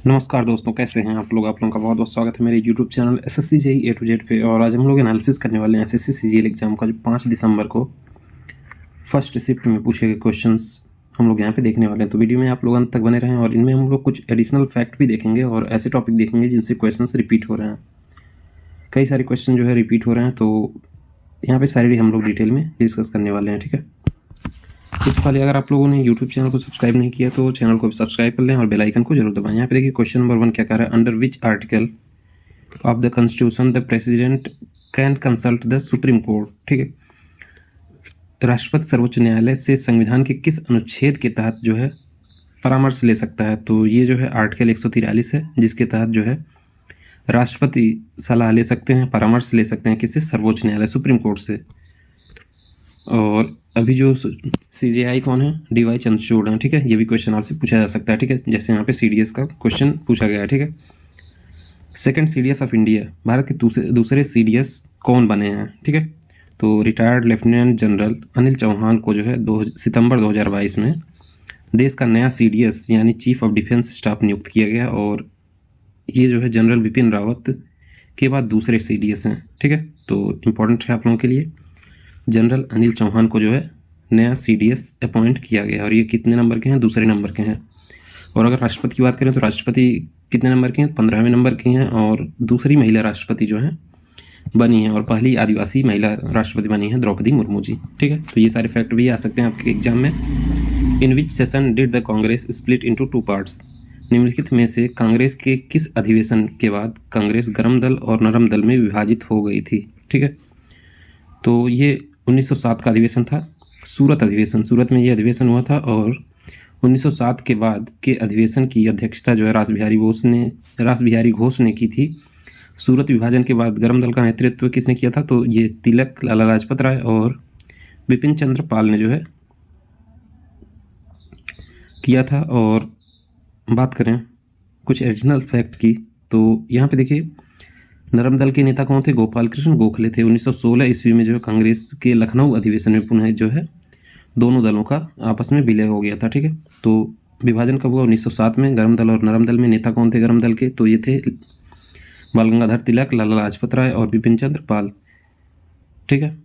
नमस्कार दोस्तों, कैसे हैं आप लोगों का बहुत बहुत स्वागत है मेरे YouTube channel SSC JEE A to Z पे। और आज हम लोग एनालिसिस करने वाले हैं एसएससी सीजीएल एग्जाम का जो 5 दिसंबर को फर्स्ट शिफ्ट में पूछे गए क्वेश्चंस हम लोग यहाँ पे देखने वाले हैं। तो वीडियो में आप लोग अंत तक बने रहें और इनमें हम लोग कुछ एडिशनल फैक्ट भी देखेंगे और ऐसे टॉपिक देखेंगे जिनसे क्वेश्चन रिपीट हो रहे हैं। कई सारे क्वेश्चन जो है रिपीट हो रहे हैं, तो यहाँ पे सारी हम लोग डिटेल में डिस्कस करने वाले हैं। ठीक है, इससे पहले अगर आप लोगों ने यूट्यूब चैनल को सब्सक्राइब नहीं किया तो चैनल को सब्सक्राइब कर लें और बेल आइकन को जरूर दबाएं। यहाँ पे देखिए क्वेश्चन नंबर 1 क्या कह रहा है, under which article of the constitution the president can consult the supreme court. ठीक है, राष्ट्रपति सर्वोच्च न्यायालय से संविधान के किस अनुच्छेद के तहत जो है परामर्श ले सकता है। तो ये जो है आर्टिकल 143 है, जिसके तहत जो है राष्ट्रपति सलाह ले सकते हैं, परामर्श ले सकते हैं किससे, सर्वोच्च न्यायालय सुप्रीम कोर्ट से। और अभी जो सीजेआई कौन है, डीवाई चंद्रचूड़ हैं। ठीक है, ये भी क्वेश्चन आपसे पूछा जा सकता है। ठीक है, जैसे यहाँ पे सीडीएस का क्वेश्चन पूछा गया है। ठीक है, second CDS of India, Bharat के दूसरे सीडीएस कौन बने हैं। ठीक है, तो retired lieutenant general Anil Chauhan को जो है 2 सितंबर 2022 में देश का नया सीडीएस यानी चीफ ऑफ डिफेंस स्टाफ नियुक्त किया गया। और ये जो है जनरल बिपिन रावत के बाद दूसरे सीडीएस हैं। ठीक है, तो इम्पोर्टेंट है आप लोगों के लिए, जनरल अनिल चौहान को जो है नया सीडीएस अपॉइंट किया गया। और ये कितने नंबर के हैं, दूसरे नंबर के हैं। और अगर राष्ट्रपति की बात करें तो राष्ट्रपति कितने नंबर के हैं, 15वें नंबर के हैं। और दूसरी महिला राष्ट्रपति जो हैं बनी है और पहली आदिवासी महिला राष्ट्रपति बनी है द्रौपदी मुर्मू जी। ठीक है, तो ये सारे फैक्ट भी आ सकते हैं आपके एग्जाम में। In which session did the Congress split into 2 parts, निम्नलिखित में से कांग्रेस के किस अधिवेशन के बाद कांग्रेस गर्म दल और नरम दल में विभाजित हो गई थी। ठीक है, तो ये 1907 का अधिवेशन था, सूरत अधिवेशन। सूरत में ये अधिवेशन हुआ था और 1907 के बाद के अधिवेशन की अध्यक्षता जो है रासबिहारी घोष ने की थी। सूरत विभाजन के बाद गर्म दल का नेतृत्व किसने किया था, तो ये तिलक, लाला लाजपत राय और बिपिन चंद्र पाल ने जो है किया था। और बात करें कुछ एडिशनल फैक्ट की, तो यहाँ पे देखिए नरम दल के नेता कौन थे, गोपाल कृष्ण गोखले थे। 1916 ईस्वी में जो है कांग्रेस के लखनऊ अधिवेशन में पुनः जो है दोनों दलों का आपस में विलय हो गया था। ठीक है, तो विभाजन कब हुआ, 1907 में। गर्म दल और नरम दल में नेता कौन थे गर्म दल के, तो ये थे बाल गंगाधर तिलक, लाला लाजपत राय और बिपिन चंद्र पाल। ठीक है,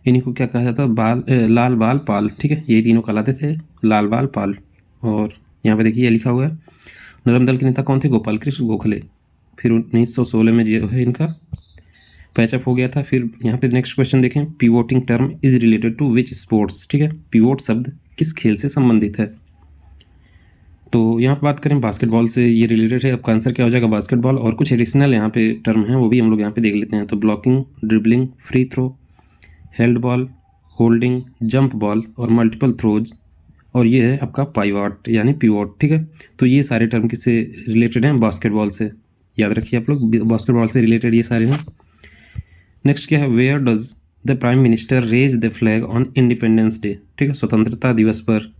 इन्हीं को क्या कहा जाता है, लाल बाल पाल। ठीक है, यही तीनों कहलाते थे लाल बाल पाल। और यहाँ पे देखिए ये लिखा हुआ है, नरम दल के नेता कौन थे, गोपाल कृष्ण गोखले। फिर 1916 में जो है इनका पैचअप हो गया था। फिर यहाँ पे नेक्स्ट क्वेश्चन देखें, pivoting term is related to which sports. ठीक है, पिवोट शब्द किस खेल से संबंधित है। तो यहाँ पर बात करें बास्केटबॉल से ये रिलेटेड है। आपका आंसर क्या हो जाएगा, बास्केटबॉल। और कुछ एडिशनल यहाँ पे टर्म हैं वो भी हम लोग यहाँ पे देख लेते हैं। तो blocking, dribbling, free throw, held ball, holding, jump ball और मल्टीपल थ्रोज। और ये है आपका पाइवॉट यानी पिवोट। ठीक है, तो ये सारे टर्म किससे रिलेटेड हैं, बास्केटबॉल से। याद रखिए आप लोग, बास्केटबॉल से रिलेटेड ये सारे हैं। नेक्स्ट क्या है, where does the prime minister raise the flag on Independence Day. ठीक है, स्वतंत्रता दिवस पर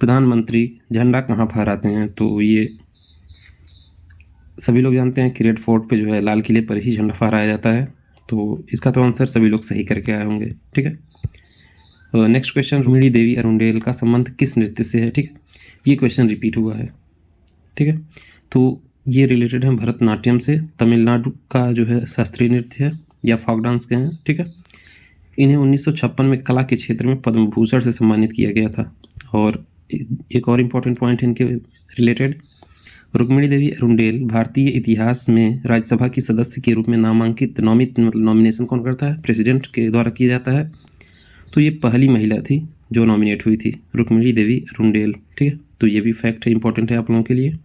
प्रधानमंत्री झंडा कहाँ फहराते हैं। तो ये सभी लोग जानते हैं कि रेड फोर्ट पे जो है लाल किले पर ही झंडा फहराया जाता है। तो इसका तो आंसर सभी लोग सही करके आए होंगे। ठीक है, नेक्स्ट क्वेश्चन, रुक्मिणी देवी अरुंडेल का संबंध किस नृत्य से है। ठीक है, ये क्वेश्चन रिपीट हुआ है। ठीक है, तो ये रिलेटेड है भरतनाट्यम से। तमिलनाडु का जो है शास्त्रीय नृत्य है या फोक डांस के हैं। ठीक है, इन्हें 1956 में कला के क्षेत्र में पद्म भूषण से सम्मानित किया गया था। और एक और इम्पोर्टेंट पॉइंट इनके रिलेटेड, रुक्मिणी देवी अरुंडेल भारतीय इतिहास में राज्यसभा की सदस्य के रूप में नॉमिनेशन कौन करता है, प्रेसिडेंट के द्वारा किया जाता है। तो ये पहली महिला थी जो नॉमिनेट हुई थी, रुक्मिणी देवी अरुंडेल। ठीक है, तो ये भी फैक्ट है, इंपॉर्टेंट है आप लोगों के लिए।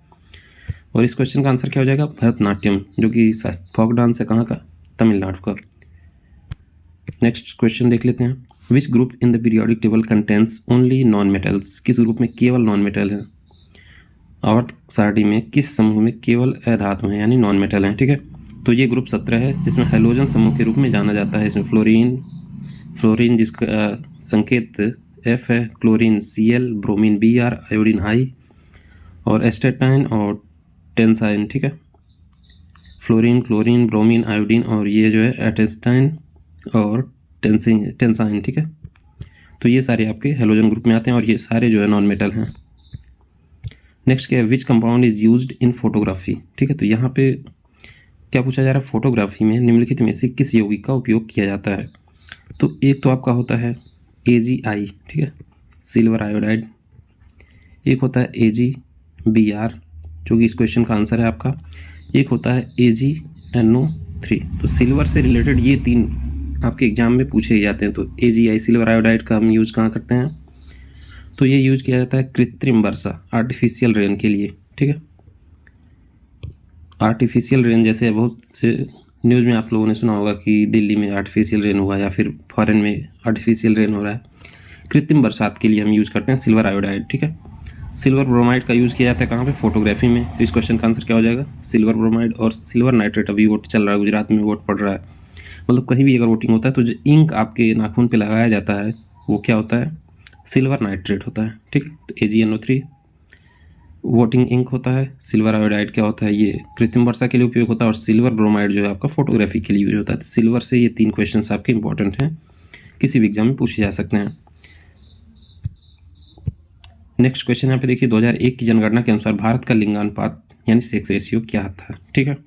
और इस क्वेश्चन का आंसर क्या हो जाएगा, भरतनाट्यम, जो कि फोक डांस है कहाँ का, तमिलनाडु का। नेक्स्ट क्वेश्चन देख लेते हैं, which group in the periodic table contains only non metals. किस ग्रुप में केवल नॉन मेटल है। आवर्त सारणी में किस समूह में केवल अधातु हैं यानी नॉन मेटल हैं। ठीक है, तो ये ग्रुप 17 है जिसमें हैलोजन समूह के रूप में जाना जाता है। इसमें फ्लोरीन जिसका संकेत F है, chlorine Cl, bromine Br, iodine high और एस्टेटाइन और टेंसाइन। ठीक है, फ्लोरीन, क्लोरीन, ब्रोमीन, आयोडीन और ये जो है एटेस्टाइन और टेंसाइन। ठीक है, तो ये सारे आपके हेलोजन ग्रुप में आते हैं और ये सारे जो है नॉन मेटल हैं। नेक्स्ट क्या है, which compound is used in photography. ठीक है, तो यहाँ पे क्या पूछा जा रहा है, फोटोग्राफी में निम्नलिखित में से किस यौगिक का उपयोग किया जाता है। तो एक तो आपका होता है AgI, ठीक है, सिल्वर आयोडाइड। एक होता है AgBr जो कि इस क्वेश्चन का आंसर है आपका। एक होता है AgNO3। तो सिल्वर से रिलेटेड ये तीन आपके एग्जाम में पूछे ही जाते हैं। तो AgI सिल्वर आयोडाइड का हम यूज़ कहाँ करते हैं, तो ये यूज़ किया जाता है कृत्रिम वर्षा, आर्टिफिशियल रेन के लिए। ठीक है, आर्टिफिशियल रेन जैसे बहुत से न्यूज़ में आप लोगों ने सुना होगा कि दिल्ली में आर्टिफिशियल रेन हुआ या फिर फॉरेन में आर्टिफिशियल रेन हो रहा है। कृत्रिम बरसात के लिए हम यूज़ करते हैं सिल्वर आयोडाइड। ठीक है, सिल्वर ब्रोमाइड का यूज़ किया जाता है कहाँ पे, फोटोग्राफी में। तो इस क्वेश्चन का आंसर क्या हो जाएगा, सिल्वर ब्रोमाइड। और सिल्वर नाइट्रेट अभी वोट चल रहा है, गुजरात में वोट पड़ रहा है। मतलब कहीं भी अगर वोटिंग होता है तो जो इंक आपके नाखून पे लगाया जाता है वो क्या होता है, सिल्वर नाइट्रेट होता है। ठीक, तो AgNO3 वोटिंग इंक होता है। सिल्वर आयोडाइड क्या होता है, ये कृत्रिम वर्षा के लिए उपयोग होता है। और सिल्वर ब्रोमाइड जो है आपका फोटोग्राफी के लिए यूज होता है। तो सिल्वर से ये तीन क्वेश्चंस आपके इंपॉर्टेंट हैं, किसी भी एग्जाम में पूछे जा सकते हैं। नेक्स्ट क्वेश्चन यहाँ पे देखिए, 2001 की जनगणना के अनुसार भारत का लिंगानुपात यानी सेक्स रेशियो क्या था। ठीक है,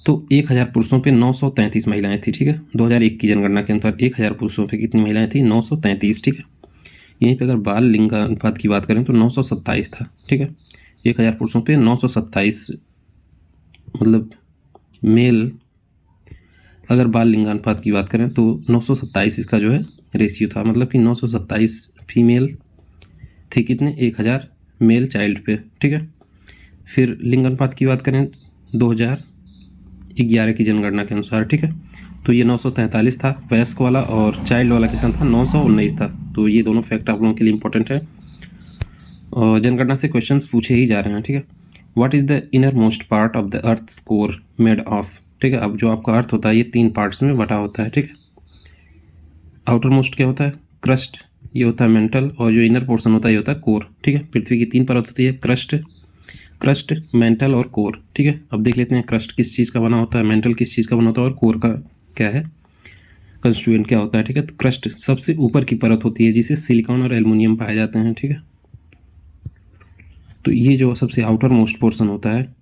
तो 1000 पुरुषों पे 933 महिलाएं थी। ठीक है, 2001 की जनगणना के अनुसार 1000 पुरुषों पे कितनी महिलाएं थी, 933। ठीक है, यहीं पे अगर बाल लिंगानुपात की बात करें तो 927 था। ठीक है, 1000 पुरुषों पे 927 मतलब मेल, अगर बाल लिंगानुपात की बात करें तो 927 इसका जो है रेशियो था। मतलब कि 927 फीमेल थी कितने, 1000 मेल चाइल्ड पे। ठीक है, फिर लिंगानुपात की बात करें 2011 की जनगणना के अनुसार। ठीक है, तो ये 943 था वयस्क वाला, और चाइल्ड वाला कितना था, 919 था। तो ये दोनों फैक्ट आप लोगों के लिए इंपॉर्टेंट है और जनगणना से क्वेश्चंस पूछे ही जा रहे हैं। ठीक है, what is the inner most part of the earth core made of. ठीक है, अब जो आपका अर्थ होता है ये 3 पार्ट्स में बटा होता है। ठीक है, आउटर मोस्ट क्या होता है, क्रस्ट, ये होता है मेंटल, और जो इनर पोर्शन होता है ये होता है कोर। ठीक है, पृथ्वी की 3 परत होती है, क्रस्ट, मेंटल और कोर। ठीक है, अब देख लेते हैं क्रस्ट किस चीज़ का बना होता है, मेंटल किस चीज़ का बना होता है, और कोर का क्या है, कंस्टिट्यूएंट क्या होता है। ठीक है, तो क्रस्ट सबसे ऊपर की परत होती है जिसे सिलिकॉन और एल्युमिनियम पाए जाते हैं। ठीक है, तो ये जो सबसे आउटर मोस्ट पोर्शन होता है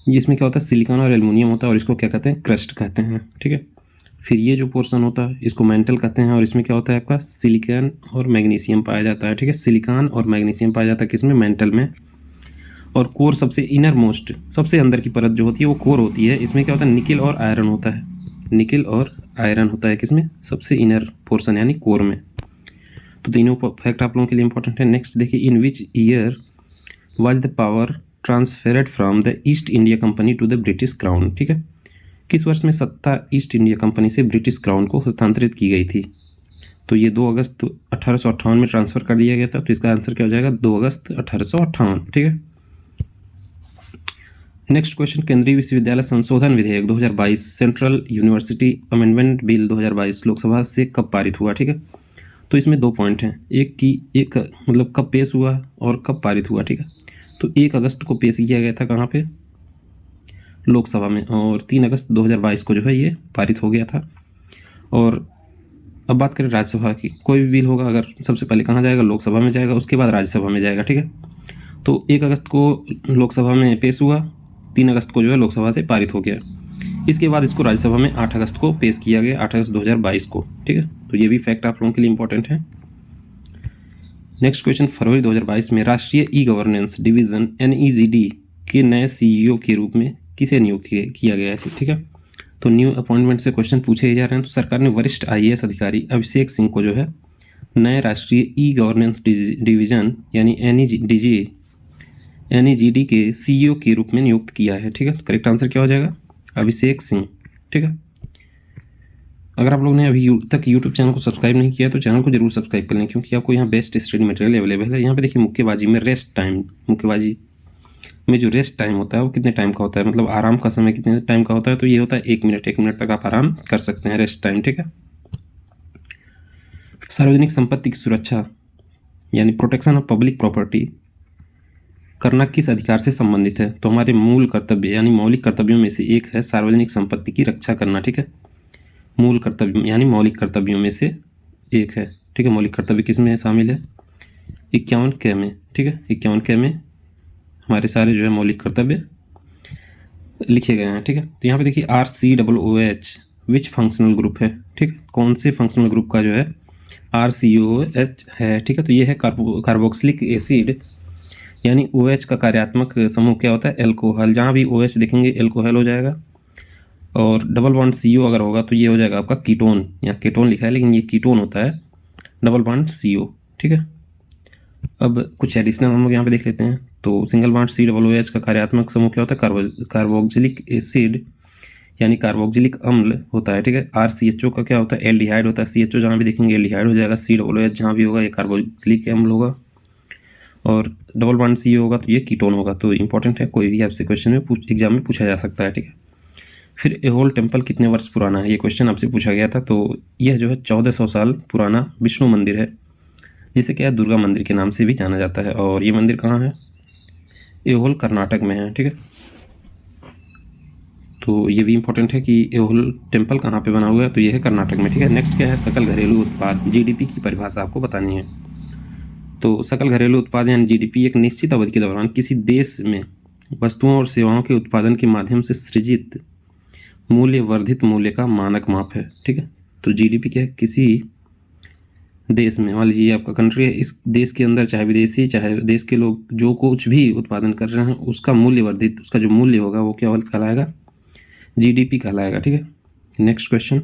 इसमें क्या होता है, सिलिकॉन और एल्युमिनियम होता है, और इसको क्या कहते हैं, क्रस्ट कहते हैं। ठीक है, फिर ये जो पोर्शन होता है इसको मेंटल कहते हैं, और इसमें क्या होता है आपका सिलिकॉन और मैग्नीशियम पाया जाता है। ठीक है, सिलिकॉन और मैग्नीशियम पाया जाता है किसमें, मेंटल में। और कोर सबसे इनर मोस्ट, सबसे अंदर की परत जो होती है वो कोर होती है। इसमें क्या होता है, निकिल और आयरन होता है, निकिल और आयरन होता है किसमें, सबसे इनर पोर्शन यानी कोर में। तो तीनों फैक्ट आप लोगों के लिए इंपॉर्टेंट है। नेक्स्ट देखिए, in which year was the power transferred from the East India Company to the British Crown. ठीक है, किस वर्ष में सत्ता ईस्ट इंडिया कंपनी से ब्रिटिश क्राउन को हस्तांतरित की गई थी। तो ये 2 अगस्त 1858 में ट्रांसफर कर दिया गया था। तो इसका आंसर क्या हो जाएगा, 2 अगस्त 1858। ठीक है, नेक्स्ट क्वेश्चन, केंद्रीय विश्वविद्यालय संशोधन विधेयक 2022 central university amendment bill 2022 Lok Sabha से कब पारित हुआ। ठीक है, तो इसमें 2 पॉइंट हैं, एक मतलब कब पेश हुआ और कब पारित हुआ। ठीक है, तो 1 अगस्त को पेश किया गया था कहाँ पे, लोकसभा में, और 3 अगस्त 2022 को जो है ये पारित हो गया था। और अब बात करें राज्यसभा की, कोई भी बिल होगा अगर सबसे पहले कहाँ जाएगा, लोकसभा में जाएगा, उसके बाद राज्यसभा में जाएगा। ठीक है, तो 1 अगस्त को लोकसभा में पेश हुआ, 3 अगस्त को जो है लोकसभा से पारित हो गया। इसके बाद इसको राज्यसभा में 8 अगस्त को पेश किया गया, 8 अगस्त 2022 को। ठीक है, तो ये भी फैक्ट आप लोगों के लिए इंपॉर्टेंट है। नेक्स्ट क्वेश्चन, फरवरी 2022 में राष्ट्रीय ई गवर्नेंस डिवीजन NEGD के नए CEO के रूप में किसे नियुक्त किया गया है। ठीक है, तो न्यू अपॉइंटमेंट से क्वेश्चन पूछे ही जा रहे हैं। तो सरकार ने वरिष्ठ IAS अधिकारी अभिषेक सिंह को जो है नए राष्ट्रीय ई गवर्नेंस डिवीजन यानी NEGD के CEO के रूप में नियुक्त किया है। ठीक है, तो करेक्ट आंसर क्या हो जाएगा, अभिषेक सिंह। ठीक है, अगर आप लोगों ने अभी तक YouTube चैनल को सब्सक्राइब नहीं किया तो चैनल को जरूर सब्सक्राइब कर लें, क्योंकि आपको यहाँ बेस्ट स्टडी मटेरियल अवेलेबल है। यहाँ पे देखिए मुक्केबाजी में रेस्ट टाइम, मुक्केबाजी में जो रेस्ट टाइम होता है वो कितने टाइम का होता है, मतलब आराम का समय कितने टाइम का होता है, तो ये होता है 1 मिनट, 1 मिनट तक आप आराम कर सकते हैं, रेस्ट टाइम। ठीक है, सार्वजनिक संपत्ति की सुरक्षा यानी प्रोटेक्शन ऑफ पब्लिक प्रॉपर्टी करना किस अधिकार से संबंधित है। तो हमारे मूल कर्तव्य यानी मौलिक कर्तव्यों में से एक है सार्वजनिक संपत्ति की रक्षा करना। ठीक है, मूल कर्तव्य यानी मौलिक कर्तव्यों में से एक है। ठीक है, मौलिक कर्तव्य किस में शामिल है, 51K में, ठीक है, 51K में हमारे सारे जो है मौलिक कर्तव्य लिखे गए हैं, ठीक है। तो यहाँ पे देखिए RCOOH विच फंक्शनल ग्रुप है, ठीक है, कौन से फंक्शनल ग्रुप का जो है RCOH है, ठीक है। तो ये है कार्बोक्सिलिक एसिड, यानी OH का कार्यात्मक समूह क्या होता है, एल्कोहल। जहाँ भी OH देखेंगे एल्कोहल हो जाएगा, और डबल बॉन्ड CO अगर होगा तो ये हो जाएगा आपका कीटोन, यहाँ कीटोन लिखा है लेकिन ये कीटोन होता है, डबल बॉन्ड CO, ठीक है। अब कुछ एडिशनल हम लोग यहाँ पे देख लेते हैं। तो सिंगल बॉन्ड COOH का कार्यात्मक समूह क्या होता है, कार्बोक्सिलिक एसिड यानी कार्बोक्सिलिक अम्ल होता है, ठीक है। RCHO का क्या होता है, एल्डिहाइड होता है। CHO जहाँ भी देखेंगे एल्डिहाइड हो जाएगा, COOH जहाँ भी होगा ये कार्बोक्सिलिक अम्ल होगा, और डबल बॉन्ड CO होगा तो ये कीटोन होगा। तो इंपॉर्टेंट है, कोई भी आपसे क्वेश्चन में एग्जाम में पूछा जा सकता है, ठीक है। फिर एहोल टेम्पल कितने वर्ष पुराना है, ये क्वेश्चन आपसे पूछा गया था। तो यह जो है 1400 साल पुराना विष्णु मंदिर है, जिसे क्या है दुर्गा मंदिर के नाम से भी जाना जाता है। और ये मंदिर कहाँ है, एहोल कर्नाटक में है, ठीक है। तो ये भी इंपॉर्टेंट है कि एहोल टेम्पल कहाँ पे बना हुआ है, तो ये है कर्नाटक में, ठीक है। नेक्स्ट क्या है, सकल घरेलू उत्पाद, GDP की परिभाषा आपको बतानी है। तो सकल घरेलू उत्पाद यानी GDP एक निश्चित अवधि के दौरान किसी देश में वस्तुओं और सेवाओं के उत्पादन के माध्यम से सृजित मूल्य वर्धित मूल्य का मानक माप है, ठीक है। तो GDP क्या है, किसी देश में, मान लीजिए आपका कंट्री है, इस देश के अंदर चाहे विदेशी चाहे देश के लोग जो कुछ भी उत्पादन कर रहे हैं उसका मूल्य वर्धित, उसका जो मूल्य होगा वो क्या कहलाएगा, GDP कहलाएगा, ठीक है। नेक्स्ट क्वेश्चन,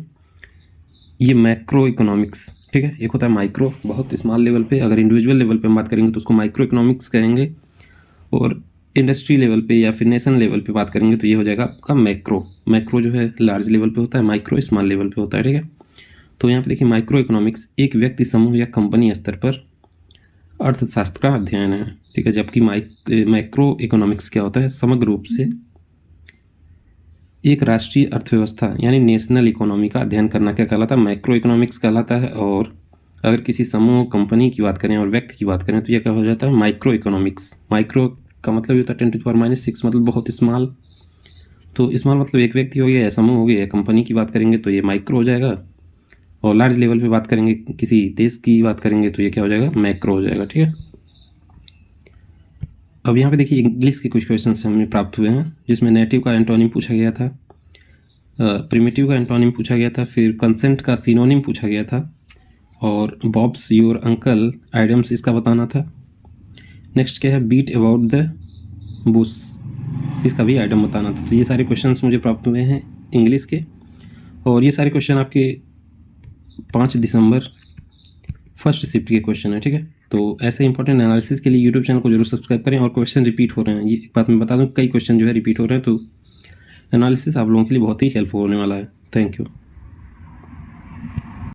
ये मैक्रो इकोनॉमिक्स, ठीक है, एक होता है माइक्रो, बहुत स्मॉल लेवल पे, अगर इंडिविजुअल लेवल पे हम बात करेंगे तो उसको माइक्रो इकोनॉमिक्स कहेंगे, और इंडस्ट्री लेवल पे या फिर नेशन लेवल पे बात करेंगे तो ये हो जाएगा आपका मैक्रो। मैक्रो जो है लार्ज लेवल पे होता है, माइक्रो स्मॉल लेवल पे होता है, ठीक है। तो यहाँ पे देखिए माइक्रो इकोनॉमिक्स एक व्यक्ति समूह या कंपनी स्तर पर अर्थशास्त्र का अध्ययन है, ठीक है। जबकि मैक्रो इकोनॉमिक्स क्या होता है, समग्र रूप से एक राष्ट्रीय अर्थव्यवस्था यानी नेशनल इकोनॉमी का अध्ययन करना क्या कहलाता है, मैक्रो इकोनॉमिक्स कहलाता है। और अगर किसी समूह कंपनी की बात करें और व्यक्ति की बात करें तो यह क्या हो जाता है, माइक्रो इकोनॉमिक्स। माइक्रो का मतलब होता है 10⁻⁻⁶, मतलब बहुत स्मॉल। तो स्मॉल मतलब एक व्यक्ति हो गया या समूह हो गया या कंपनी की बात करेंगे तो ये माइक्रो हो जाएगा, और लार्ज लेवल पे बात करेंगे किसी देश की बात करेंगे तो ये क्या हो जाएगा, मैक्रो हो जाएगा, ठीक है। अब यहाँ पे देखिए इंग्लिश के कुछ क्वेश्चन हमें प्राप्त हुए हैं, जिसमें नेटिव का एंटोनिम पूछा गया था, प्रिमिटिव का एंटोनिम पूछा गया था, फिर कंसेंट का सिनोनिम पूछा गया था, और बॉब्स योर अंकल आइडम्स इसका बताना था। नेक्स्ट क्या है, बीट अबाउट द बुश, इसका भी आइटम बताना था। तो ये सारे क्वेश्चंस मुझे प्राप्त हुए हैं इंग्लिश के, और ये सारे क्वेश्चन आपके 5 दिसंबर फर्स्ट शिफ्ट के क्वेश्चन है, ठीक है। तो ऐसे इंपॉर्टेंट एनालिसिस के लिए यूट्यूब चैनल को जरूर सब्सक्राइब करें। और क्वेश्चन रिपीट हो रहे हैं, ये एक बात मैं बता दूं, कई क्वेश्चन जो है रिपीट हो रहे हैं, तो एनालिसिस आप लोगों के लिए बहुत ही हेल्पफुल होने वाला है। Thank you.